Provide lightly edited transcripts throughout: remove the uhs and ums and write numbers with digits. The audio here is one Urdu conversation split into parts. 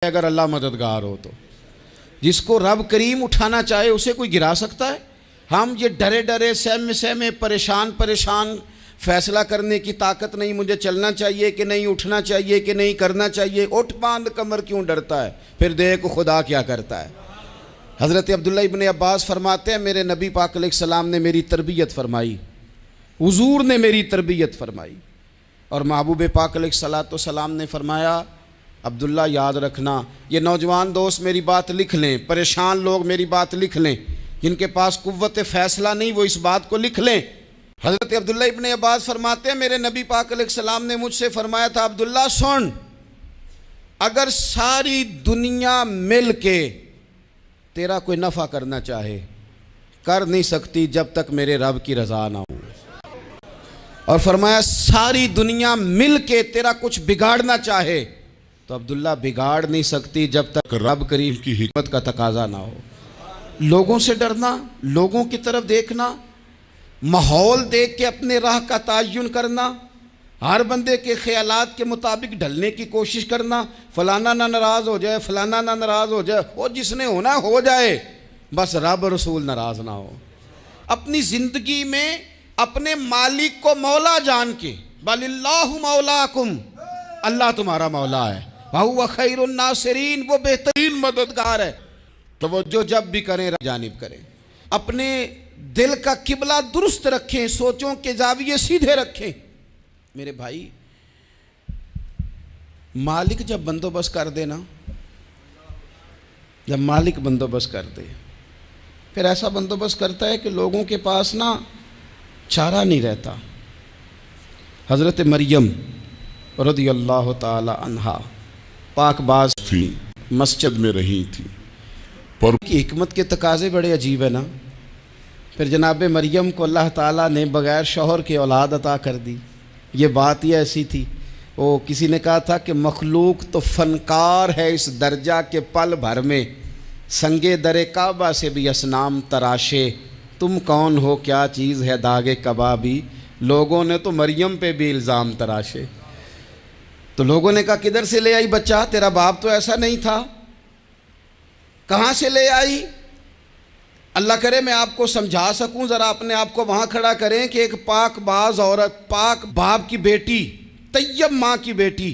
اگر اللہ مددگار ہو تو جس کو رب کریم اٹھانا چاہے اسے کوئی گرا سکتا ہے؟ ہم یہ ڈرے ڈرے سہمے پریشان فیصلہ کرنے کی طاقت نہیں، مجھے چلنا چاہیے کہ نہیں، اٹھنا چاہیے کہ نہیں، کرنا چاہیے، اٹھ باندھ کمر کیوں ڈرتا ہے؟ پھر دیکھ خدا کیا کرتا ہے۔ حضرت عبداللہ ابن عباس فرماتے ہیں میرے نبی پاک علیہ السلام نے میری تربیت فرمائی، حضور نے میری تربیت فرمائی، اور محبوب پاک علیہ السلام نے فرمایا عبداللہ یاد رکھنا، یہ نوجوان دوست میری بات لکھ لیں، پریشان لوگ میری بات لکھ لیں، جن کے پاس قوت فیصلہ نہیں وہ اس بات کو لکھ لیں۔ حضرت عبداللہ ابن عباس فرماتے ہیں میرے نبی پاک علیہ السلام نے مجھ سے فرمایا تھا عبداللہ سن، اگر ساری دنیا مل کے تیرا کوئی نفع کرنا چاہے کر نہیں سکتی جب تک میرے رب کی رضا نہ ہو، اور فرمایا ساری دنیا مل کے تیرا کچھ بگاڑنا چاہے تو عبداللہ بگاڑ نہیں سکتی جب تک رب کریم کی حکمت کا تقاضا نہ ہو۔ لوگوں سے ڈرنا، لوگوں کی طرف دیکھنا، ماحول دیکھ کے اپنے راہ کا تعین کرنا، ہر بندے کے خیالات کے مطابق ڈھلنے کی کوشش کرنا، فلانا نہ ناراض ہو جائے، فلانا نہ ناراض ہو جائے، وہ جس نے ہونا ہو جائے، بس رب رسول ناراض نہ ہو۔ اپنی زندگی میں اپنے مالک کو مولا جان کے، بل اللہ مولاکم، اللہ تمہارا مولا ہے، وَهُوَ خَيْرُ النَّاصِرِينَ، وہ بہترین مددگار ہے، توجہ جب بھی کریں جانب کریں، اپنے دل کا قبلہ درست رکھیں، سوچوں کے زاویے سیدھے رکھیں۔ میرے بھائی مالک جب بندوبست کر دے نا، جب مالک بندوبست کر دے پھر ایسا بندوبست کرتا ہے کہ لوگوں کے پاس نا چارہ نہیں رہتا۔ حضرت مریم رضی اللہ تعالی عنہا پاک باز تھی، مسجد میں رہی تھی، پر کی حکمت کے تقاضے بڑے عجیب ہیں نا۔ پھر جناب مریم کو اللہ تعالیٰ نے بغیر شوہر کے اولاد عطا کر دی۔ یہ بات ہی ایسی تھی، وہ کسی نے کہا تھا کہ مخلوق تو فنکار ہے اس درجہ کے پل بھر میں سنگے در کعبہ سے بھی اصنام تراشے، تم کون ہو کیا چیز ہے داغ کبابی، لوگوں نے تو مریم پہ بھی الزام تراشے۔ تو لوگوں نے کہا کدھر سے لے آئی بچہ، تیرا باپ تو ایسا نہیں تھا، کہاں سے لے آئی؟ اللہ کرے میں آپ کو سمجھا سکوں، ذرا اپنے آپ کو وہاں کھڑا کریں کہ ایک پاک باز عورت، پاک باپ کی بیٹی، طیب ماں کی بیٹی،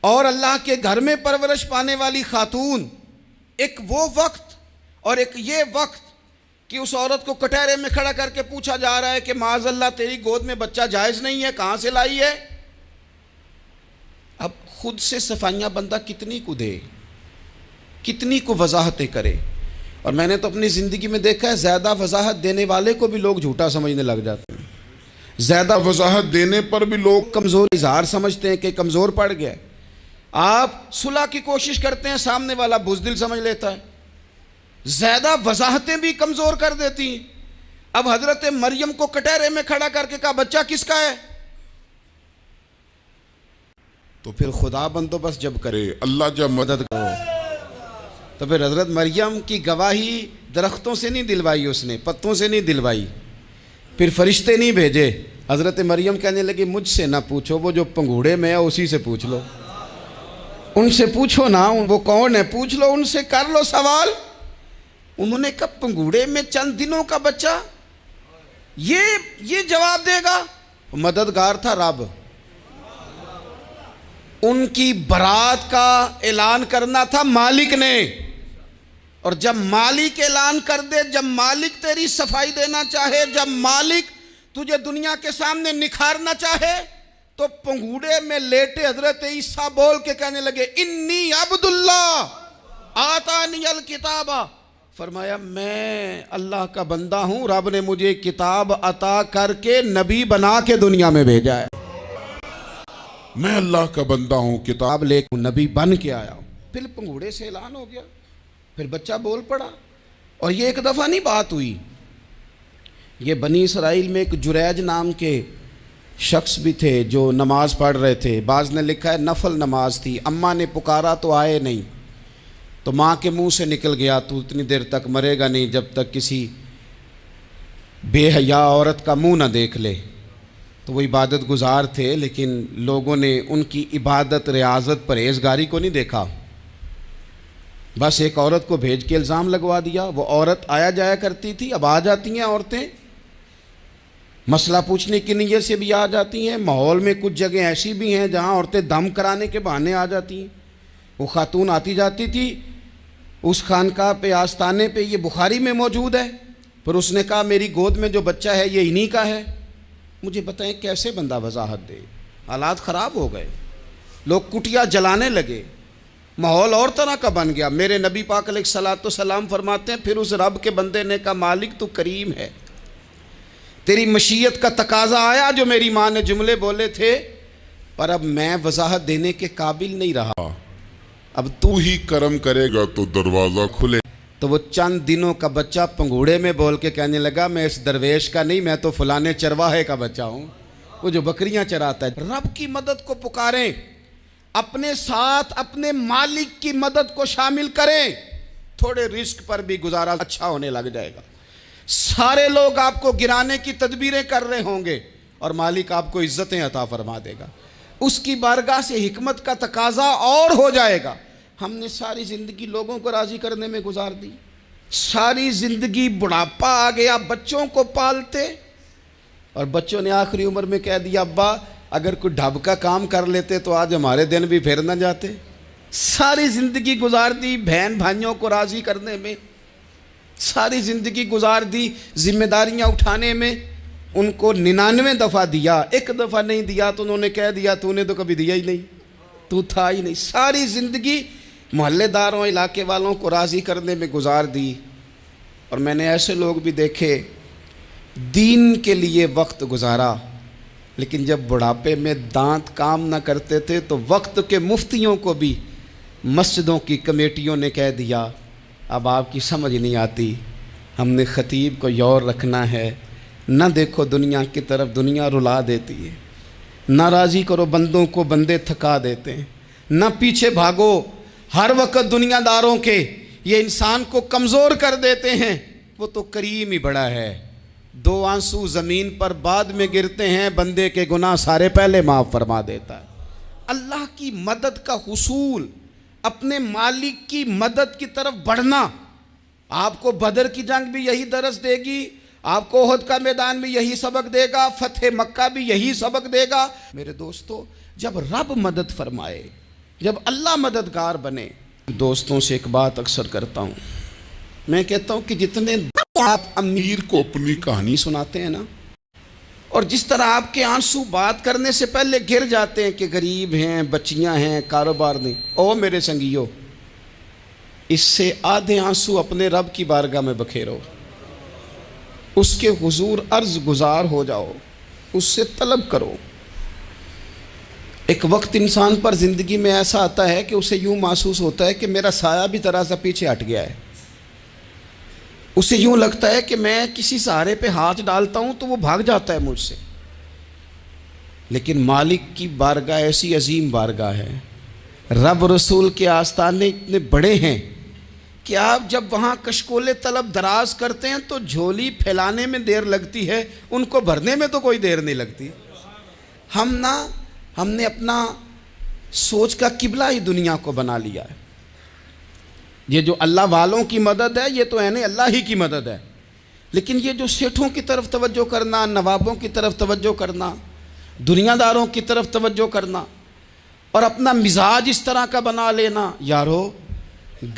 اور اللہ کے گھر میں پرورش پانے والی خاتون، ایک وہ وقت اور ایک یہ وقت کہ اس عورت کو کٹہرے میں کھڑا کر کے پوچھا جا رہا ہے کہ معاذ اللہ تیری گود میں بچہ جائز نہیں ہے، کہاں سے لائی ہے؟ اب خود سے صفائیاں بندہ کتنی کو دے، کتنی کو وضاحتیں کرے۔ اور میں نے تو اپنی زندگی میں دیکھا ہے زیادہ وضاحت دینے والے کو بھی لوگ جھوٹا سمجھنے لگ جاتے ہیں، زیادہ وضاحت دینے پر بھی لوگ کمزور اظہار سمجھتے ہیں کہ کمزور پڑ گیا ہے۔ آپ صلح کی کوشش کرتے ہیں، سامنے والا بزدل سمجھ لیتا ہے، زیادہ وضاحتیں بھی کمزور کر دیتی ہیں۔ اب حضرت مریم کو کٹہرے میں کھڑا کر کے کہا بچہ کس کا ہے؟ تو پھر خدا بندوبست جب کرے، اللہ جب مدد کرو، تو پھر حضرت مریم کی گواہی درختوں سے نہیں دلوائی، اس نے پتوں سے نہیں دلوائی، پھر فرشتے نہیں بھیجے۔ حضرت مریم کہنے لگی مجھ سے نہ پوچھو، وہ جو پنگوڑے میں ہے اسی سے پوچھ لو، ان سے پوچھو نا، وہ کون ہے پوچھ لو، ان سے کر لو سوال۔ انہوں نے کہا پنگوڑے میں چند دنوں کا بچہ یہ جواب دے گا؟ مددگار تھا رب، ان کی برات کا اعلان کرنا تھا مالک نے، اور جب مالک اعلان کر دے، جب مالک تیری صفائی دینا چاہے، جب مالک تجھے دنیا کے سامنے نکھارنا چاہے، تو پنگوڑے میں لیٹے حضرت عیسیٰ بول کے کہنے لگے انی عبداللہ آتانی الکتاب، فرمایا میں اللہ کا بندہ ہوں، رب نے مجھے کتاب عطا کر کے نبی بنا کے دنیا میں بھیجا ہے، میں اللہ کا بندہ ہوں، کتاب لے کے نبی بن کے آیا ہوں۔ پھر پنگوڑے سے اعلان ہو گیا، پھر بچہ بول پڑا، اور یہ ایک دفعہ نہیں بات ہوئی، یہ بنی اسرائیل میں ایک جریج نام کے شخص بھی تھے جو نماز پڑھ رہے تھے، بعض نے لکھا ہے نفل نماز تھی، اماں نے پکارا تو آئے نہیں، تو ماں کے منہ سے نکل گیا تو اتنی دیر تک مرے گا نہیں جب تک کسی بے حیا عورت کا منہ نہ دیکھ لے۔ تو وہ عبادت گزار تھے، لیکن لوگوں نے ان کی عبادت، ریاضت، پرہیزگاری کو نہیں دیکھا، بس ایک عورت کو بھیج کے الزام لگوا دیا، وہ عورت آیا جایا کرتی تھی، اب آ جاتی ہیں عورتیں، مسئلہ پوچھنے کی نیت سے بھی آ جاتی ہیں۔ ماحول میں کچھ جگہ ایسی بھی ہیں جہاں عورتیں دم کرانے کے بہانے آ جاتی ہیں۔ وہ خاتون آتی جاتی تھی اس خانقاہ پہ، آستانے پہ، یہ بخاری میں موجود ہے، پھر اس نے کہا میری گود میں جو بچہ ہے یہ انہی کا ہے۔ مجھے بتائیں کیسے بندہ وضاحت دے؟ حالات خراب ہو گئے، لوگ کٹیا جلانے لگے، ماحول اور طرح کا بن گیا۔ میرے نبی پاک علیہ الصلوۃ والسلام فرماتے ہیں پھر اس رب کے بندے نے کہا مالک تو کریم ہے، تیری مشیت کا تقاضا آیا جو میری ماں نے جملے بولے تھے، پر اب میں وضاحت دینے کے قابل نہیں رہا، اب تو ہی کرم کرے گا تو دروازہ کھلے۔ تو وہ چند دنوں کا بچہ پنگوڑے میں بول کے کہنے لگا میں اس درویش کا نہیں، میں تو فلانے چرواہے کا بچہ ہوں، وہ جو بکریاں چراتا ہے۔ رب کی مدد کو پکاریں، اپنے ساتھ اپنے مالک کی مدد کو شامل کریں، تھوڑے رزق پر بھی گزارا اچھا ہونے لگ جائے گا۔ سارے لوگ آپ کو گرانے کی تدبیریں کر رہے ہوں گے اور مالک آپ کو عزتیں عطا فرما دے گا، اس کی بارگاہ سے حکمت کا تقاضا اور ہو جائے گا۔ ہم نے ساری زندگی لوگوں کو راضی کرنے میں گزار دی، ساری زندگی بڑھاپا آ گیا بچوں کو پالتے، اور بچوں نے آخری عمر میں کہہ دیا ابا اگر کوئی ڈھب کا کام کر لیتے تو آج ہمارے دن بھی پھر نہ جاتے۔ ساری زندگی گزار دی بہن بھائیوں کو راضی کرنے میں، ساری زندگی گزار دی ذمہ داریاں اٹھانے میں، ان کو 99 دفعہ دیا، ایک دفعہ نہیں دیا تو انہوں نے کہہ دیا تو نے تو کبھی دیا ہی نہیں، تو تھا ہی نہیں۔ ساری زندگی محلے داروں علاقے والوں کو راضی کرنے میں گزار دی، اور میں نے ایسے لوگ بھی دیکھے دین کے لیے وقت گزارا، لیکن جب بڑھاپے میں دانت کام نہ کرتے تھے تو وقت کے مفتیوں کو بھی مسجدوں کی کمیٹیوں نے کہہ دیا اب آپ کی سمجھ نہیں آتی، ہم نے خطیب کو یور رکھنا ہے، نہ دیکھو دنیا کی طرف، دنیا رلا دیتی ہے، نہ راضی کرو بندوں کو، بندے تھکا دیتے ہیں، نہ پیچھے بھاگو ہر وقت دنیا داروں کے، یہ انسان کو کمزور کر دیتے ہیں، وہ تو کریم ہی بڑا ہے، 2 آنسو زمین پر بعد میں گرتے ہیں، بندے کے گناہ سارے پہلے معاف فرما دیتا ہے۔ اللہ کی مدد کا حصول، اپنے مالک کی مدد کی طرف بڑھنا، آپ کو بدر کی جنگ بھی یہی درس دے گی، آپ کو احد کا میدان بھی یہی سبق دے گا، فتح مکہ بھی یہی سبق دے گا۔ میرے دوستو جب رب مدد فرمائے، جب اللہ مددگار بنے، دوستوں سے ایک بات اکثر کرتا ہوں، میں کہتا ہوں کہ جتنے آپ امیر کو اپنی کہانی سناتے ہیں نا، اور جس طرح آپ کے آنسو بات کرنے سے پہلے گر جاتے ہیں کہ غریب ہیں، بچیاں ہیں، کاروبار نہیں، او میرے سنگیو، اس سے آدھے آنسو اپنے رب کی بارگاہ میں بکھیرو، اس کے حضور عرض گزار ہو جاؤ، اس سے طلب کرو۔ ایک وقت انسان پر زندگی میں ایسا آتا ہے کہ اسے یوں محسوس ہوتا ہے کہ میرا سایہ بھی ذرا سا پیچھے ہٹ گیا ہے، اسے یوں لگتا ہے کہ میں کسی سہارے پہ ہاتھ ڈالتا ہوں تو وہ بھاگ جاتا ہے مجھ سے، لیکن مالک کی بارگاہ ایسی عظیم بارگاہ ہے، رب رسول کے آستانے اتنے بڑے ہیں کہ آپ جب وہاں کشکول طلب دراز کرتے ہیں تو جھولی پھیلانے میں دیر لگتی ہے، ان کو بھرنے میں تو کوئی دیر نہیں لگتی۔ ہم نے اپنا سوچ کا قبلہ ہی دنیا کو بنا لیا ہے۔ یہ جو اللہ والوں کی مدد ہے یہ تو اللہ ہی کی مدد ہے، لیکن یہ جو سیٹھوں کی طرف توجہ کرنا، نوابوں کی طرف توجہ کرنا، دنیا داروں کی طرف توجہ کرنا، اور اپنا مزاج اس طرح کا بنا لینا، یارو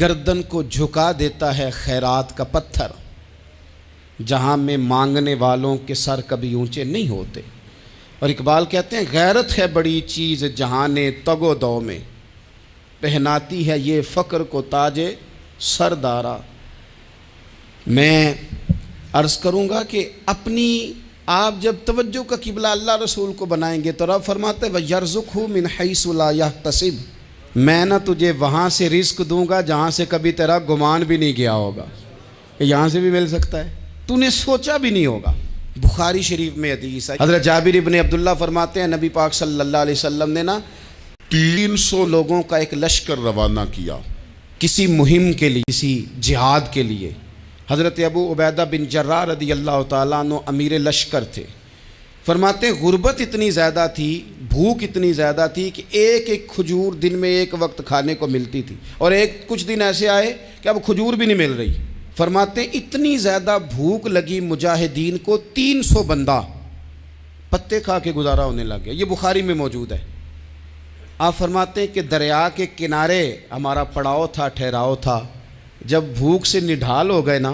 گردن کو جھکا دیتا ہے خیرات کا پتھر، جہاں میں مانگنے والوں کے سر کبھی اونچے نہیں ہوتے۔ اور اقبال کہتے ہیں غیرت ہے بڑی چیز جہان تگ و دو میں، پہناتی ہے یہ فقر کو تاج سردارا۔ میں عرض کروں گا کہ اپنی آپ جب توجہ کا قبلہ اللہ رسول کو بنائیں گے تو رب فرماتے ہیں وَيَرْزُقْهُ مِنْ حَيْثُ لَا يَحْتَسِبُ، میں نہ تجھے وہاں سے رزق دوں گا جہاں سے کبھی تیرا گمان بھی نہیں گیا ہوگا کہ یہاں سے بھی مل سکتا ہے، تو نے سوچا بھی نہیں ہوگا۔ بخاری شریف میں حدیث ہے، حضرت جابر ابن عبداللہ فرماتے ہیں نبی پاک صلی اللہ علیہ وسلم نے 300 لوگوں کا ایک لشکر روانہ کیا کسی مہم کے لیے، کسی جہاد کے لیے۔ حضرت ابو عبیدہ بن جراح رضی اللہ تعالیٰ عنہ امیر لشکر تھے۔ فرماتے ہیں غربت اتنی زیادہ تھی، بھوک اتنی زیادہ تھی کہ ایک ایک کھجور دن میں ایک وقت کھانے کو ملتی تھی، اور کچھ دن ایسے آئے کہ اب کھجور بھی نہیں مل رہی۔ فرماتے ہیں اتنی زیادہ بھوک لگی مجاہدین کو، 300 بندہ پتے کھا کے گزارا ہونے لگ گیا۔ یہ بخاری میں موجود ہے۔ آپ فرماتے ہیں کہ دریا کے کنارے ہمارا پڑاؤ تھا، ٹھہراؤ تھا۔ جب بھوک سے نڈھال ہو گئے نا،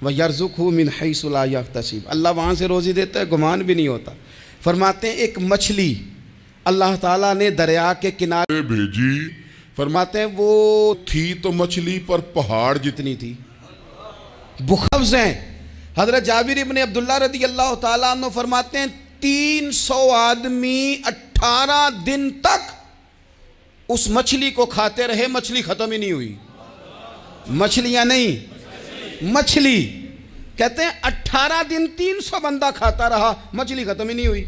وَيَرْزُقْهُ مِنْ حَيْثُ لَا يَحْتَسِبُ، اللہ وہاں سے روزی دیتا ہے، گمان بھی نہیں ہوتا۔ فرماتے ہیں ایک مچھلی اللہ تعالیٰ نے دریا کے کنارے بھیجی، فرماتے ہیں وہ تھی تو مچھلی پر پہاڑ جتنی تھی، بخبز ہیں۔ حضرت جابر ابن عبداللہ رضی اللہ تعالیٰ عنہ فرماتے ہیں 300 آدمی 18 دن تک اس مچھلی کو کھاتے رہے، مچھلی ختم ہی نہیں ہوئی۔ مچھلیاں نہیں، مچھلی کہتے ہیں 18 دن 300 بندہ کھاتا رہا، مچھلی ختم ہی نہیں ہوئی۔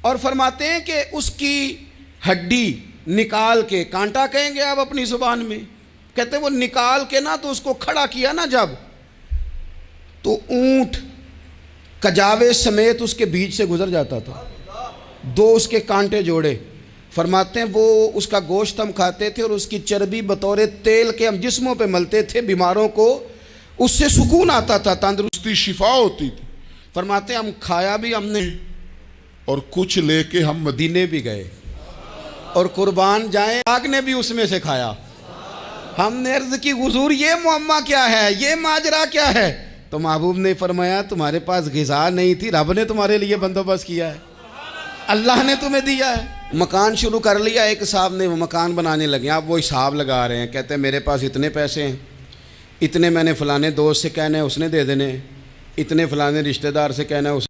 اور فرماتے ہیں کہ اس کی ہڈی نکال کے، کانٹا کہیں گے آپ اپنی زبان میں، کہتے ہیں وہ نکال کے نا تو اس کو کھڑا کیا نا جب، تو اونٹ کجاوے سمیت اس کے بیچ سے گزر جاتا تھا، 2 اس کے کانٹے جوڑے۔ فرماتے ہیں وہ اس کا گوشت ہم کھاتے تھے اور اس کی چربی بطور تیل کے ہم جسموں پہ ملتے تھے، بیماروں کو اس سے سکون آتا تھا، تندرستی شفا ہوتی تھی۔ فرماتے ہیں ہم کھایا بھی ہم نے، اور کچھ لے کے ہم مدینے بھی گئے، اور قربان جائیں آگ نے بھی اس میں سے کھایا۔ ہم نے عرض کی حضور یہ معمہ کیا ہے، یہ ماجرا کیا ہے؟ تو محبوب نے فرمایا تمہارے پاس غذا نہیں تھی، رب نے تمہارے لیے بندوبست کیا ہے، اللہ نے تمہیں دیا ہے۔ مکان شروع کر لیا، ایک صاحب نے وہ مکان بنانے لگے، آپ وہ حساب لگا رہے ہیں، کہتے ہیں میرے پاس اتنے پیسے ہیں، اتنے میں نے فلانے دوست سے کہنا ہے اس نے دے دینے، اتنے فلانے رشتہ دار سے کہنا ہے اس